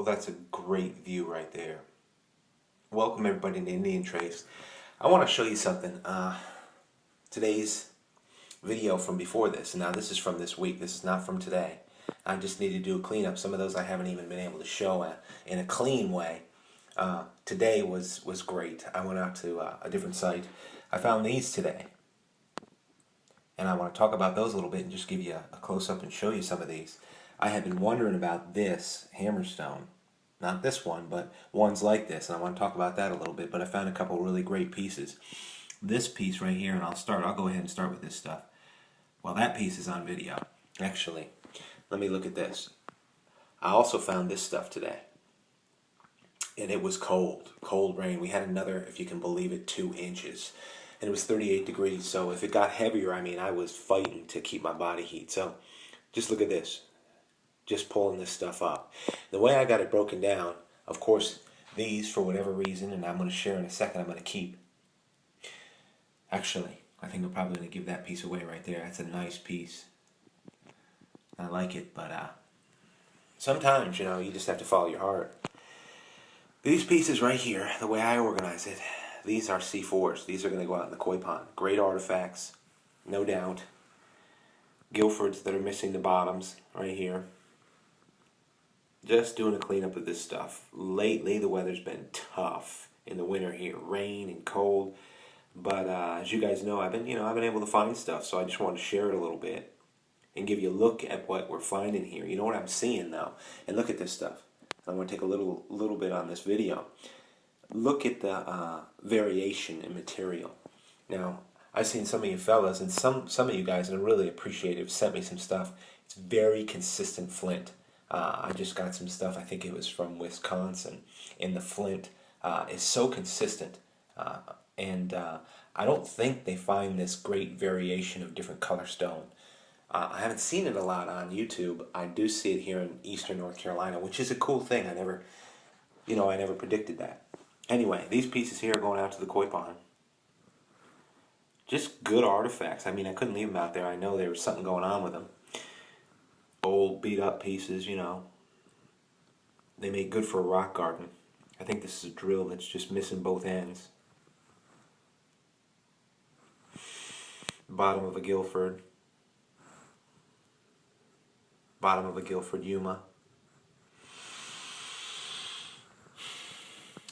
Well, that's a great view right there. Welcome everybody to Indian Trace. I want to show you something. Today's video from before this. Now this is from this week. This is not from today. I just need to do a cleanup. Some of those I haven't even been able to show in a clean way. Today was great. I went out to a different site. I found these today. And I want to talk about those a little bit and just give you a close-up and show you some of these. I have been wondering about this hammerstone. Not this one, but ones like this. And I want to talk about that a little bit. But I found a couple really great pieces. This piece right here, and I'll go ahead and start with this stuff. Well, that piece is on video. Actually, let me look at this. I also found this stuff today. And it was cold. Cold rain. We had another, if you can believe it, 2 inches. And it was 38 degrees. So if it got heavier, I mean, I was fighting to keep my body heat. So just look at this. Just pulling this stuff up. The way I got it broken down, of course, these, for whatever reason, and I'm going to share in a second, I'm going to keep. Actually, I think we're probably going to give that piece away right there. That's a nice piece. I like it, but sometimes, you know, you just have to follow your heart. These pieces right here, the way I organize it, these are C4s. These are going to go out in the koi pond. Great artifacts, no doubt. Guilfords that are missing the bottoms right here. Just doing a cleanup of this stuff. Lately, the weather's been tough in the winter here, rain and cold. But as you guys know, I've been able to find stuff, so I just wanted to share it a little bit and give you a look at what we're finding here. You know what I'm seeing though, and look at this stuff. I'm going to take a little bit on this video. Look at the variation in material. Now, I've seen some of you fellas and some of you guys, and I really appreciate it, have sent me some stuff. It's very consistent flint. I just got some stuff, I think it was from Wisconsin, and the flint is so consistent. And I don't think they find this great variation of different color stone. I haven't seen it a lot on YouTube. I do see it here in eastern North Carolina, which is a cool thing. I never predicted that. Anyway, these pieces here are going out to the koi pond. Just good artifacts. I mean, I couldn't leave them out there. I know there was something going on with them. Old, beat-up pieces, you know. They make good for a rock garden. I think this is a drill that's just missing both ends. Bottom of a Guilford. Bottom of a Guilford Yuma.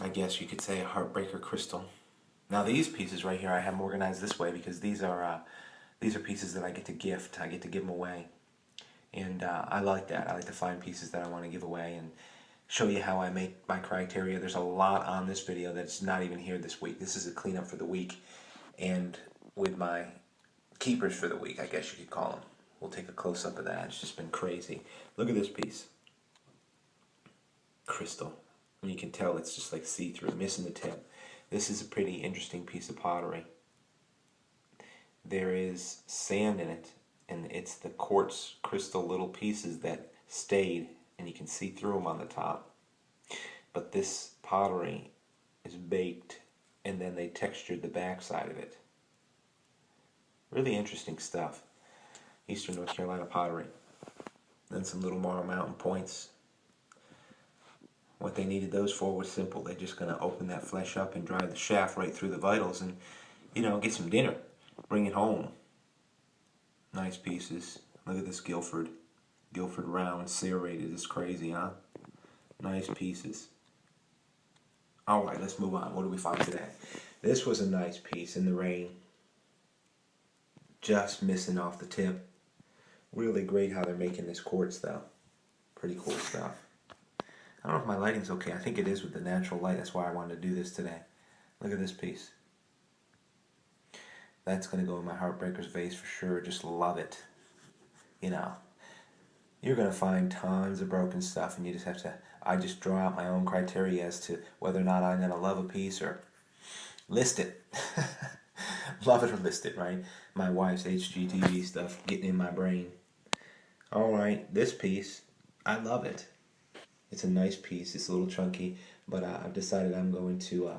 I guess you could say a heartbreaker crystal. Now these pieces right here, I have them organized this way because these are pieces that I get to gift. I get to give them away. And I like that. I like to find pieces that I want to give away and show you how I make my criteria. There's a lot on this video that's not even here this week. This is a cleanup for the week. And with my keepers for the week, I guess you could call them. We'll take a close-up of that. It's just been crazy. Look at this piece. Crystal. And you can tell it's just like see-through, missing the tip. This is a pretty interesting piece of pottery. There is sand in it, and it's the quartz crystal little pieces that stayed, and you can see through them on the top. But this pottery is baked, and then they textured the backside of it. Really interesting stuff. Eastern North Carolina pottery. Then some little Morrow Mountain points. What they needed those for was simple. They're just going to open that flesh up and drive the shaft right through the vitals and, you know, get some dinner. Bring it home. Nice pieces. Look at this Guilford. Guilford round, serrated. It's crazy, huh? Nice pieces. Alright, let's move on. What do we find today? This was a nice piece in the rain. Just missing off the tip. Really great how they're making this quartz though. Pretty cool stuff. I don't know if my lighting's okay. I think it is with the natural light. That's why I wanted to do this today. Look at this piece. That's going to go in my Heartbreakers vase for sure. Just love it. You know, you're going to find tons of broken stuff, and you just have to, I just draw out my own criteria as to whether or not I'm going to love a piece or list it. Love it or list it, right? My wife's HGTV stuff getting in my brain. Alright, this piece, I love it. It's a nice piece. It's a little chunky, but I've decided I'm going to,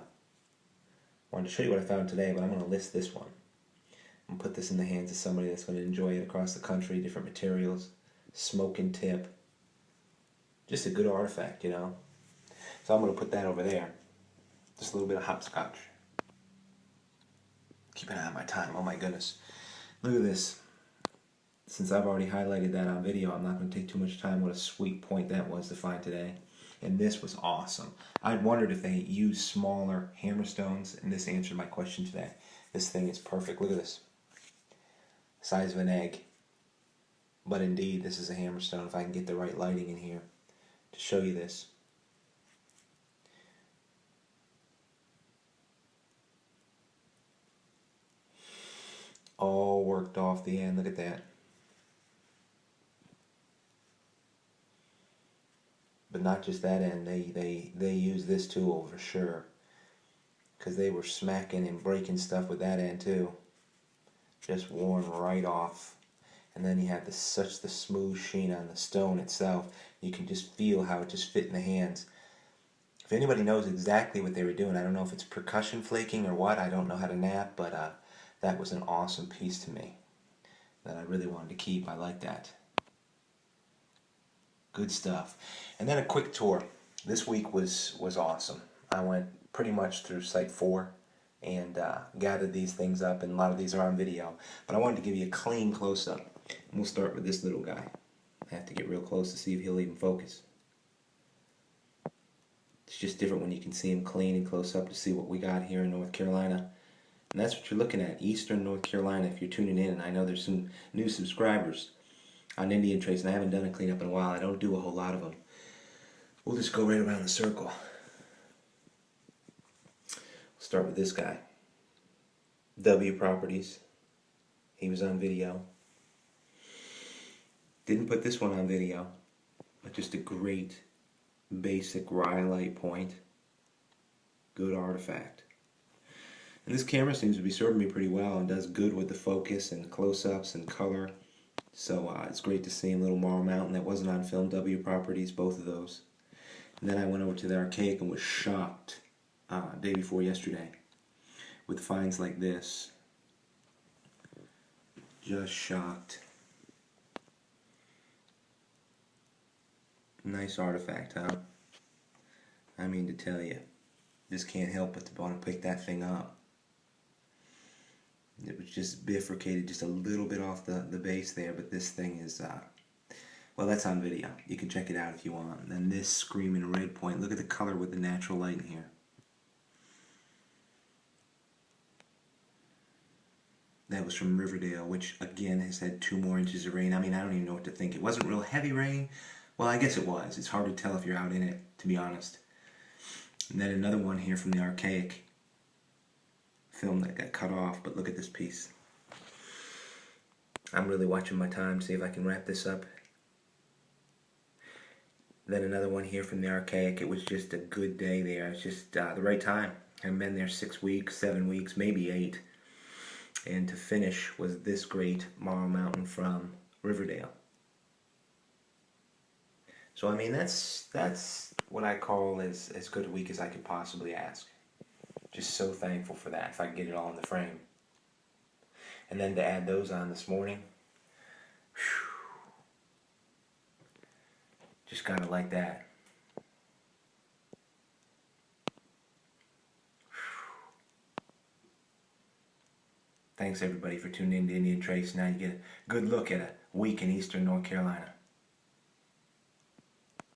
wanted to show you what I found today, but I'm going to list this one. I'm going to put this in the hands of somebody that's going to enjoy it across the country, different materials, smoking tip. Just a good artifact, you know. So I'm going to put that over there. Just a little bit of hopscotch. Keep an eye on my time. Oh my goodness. Look at this. Since I've already highlighted that on video, I'm not going to take too much time. What a sweet point that was to find today. And this was awesome. I'd wondered if they used smaller hammerstones, and this answered my question today. This thing is perfect. Look at this. Size of an egg. But indeed, this is a hammerstone. If I can get the right lighting in here to show you this. All worked off the end. Look at that. But not just that end. They use this tool for sure, because they were smacking and breaking stuff with that end too. Just worn right off. And then you have such the smooth sheen on the stone itself. You can just feel how it just fit in the hands. If anybody knows exactly what they were doing, I don't know if it's percussion flaking or what. I don't know how to nap, but that was an awesome piece to me that I really wanted to keep. I like that. Good stuff. And then a quick tour. This week was awesome. I went pretty much through Site 4 and gathered these things up, and a lot of these are on video. But I wanted to give you a clean close-up. And we'll start with this little guy. I have to get real close to see if he'll even focus. It's just different when you can see him clean and close up to see what we got here in North Carolina. And that's what you're looking at, Eastern North Carolina, if you're tuning in. And I know there's some new subscribers on Indian Trace, and I haven't done a cleanup in a while. I don't do a whole lot of them. We'll just go right around the circle. We'll start with this guy. W Properties. He was on video. Didn't put this one on video, but just a great basic rhyolite point. Good artifact. And this camera seems to be serving me pretty well and does good with the focus and close-ups and color. So it's great to see a little Marl Mountain that wasn't on film. W Properties, both of those. And then I went over to the Archaic and was shocked day before yesterday with finds like this. Just shocked. Nice artifact, huh? I mean to tell you, just can't help but to want to pick that thing up. It was just bifurcated just a little bit off the base there, but this thing is, well, that's on video. You can check it out if you want. And then this screaming red point, look at the color with the natural light in here. That was from Riverdale, which again has had 2 more inches of rain. I mean, I don't even know what to think. It wasn't real heavy rain. Well, I guess it was. It's hard to tell if you're out in it, to be honest. And then another one here from the Archaic film that got cut off, but look at this piece. I'm really watching my time to see if I can wrap this up. Then another one here from the Archaic. It was just a good day there. It's just the right time. I've been there 6 weeks, 7 weeks, maybe 8. And to finish was this great Marl Mountain from Riverdale. So I mean, that's what I call as good a week as I could possibly ask. Just so thankful for that, if I can get it all in the frame. And then to add those on this morning, whew, just gotta like that. Thanks everybody for tuning in to Indian Trace. Now you get a good look at a week in Eastern North Carolina.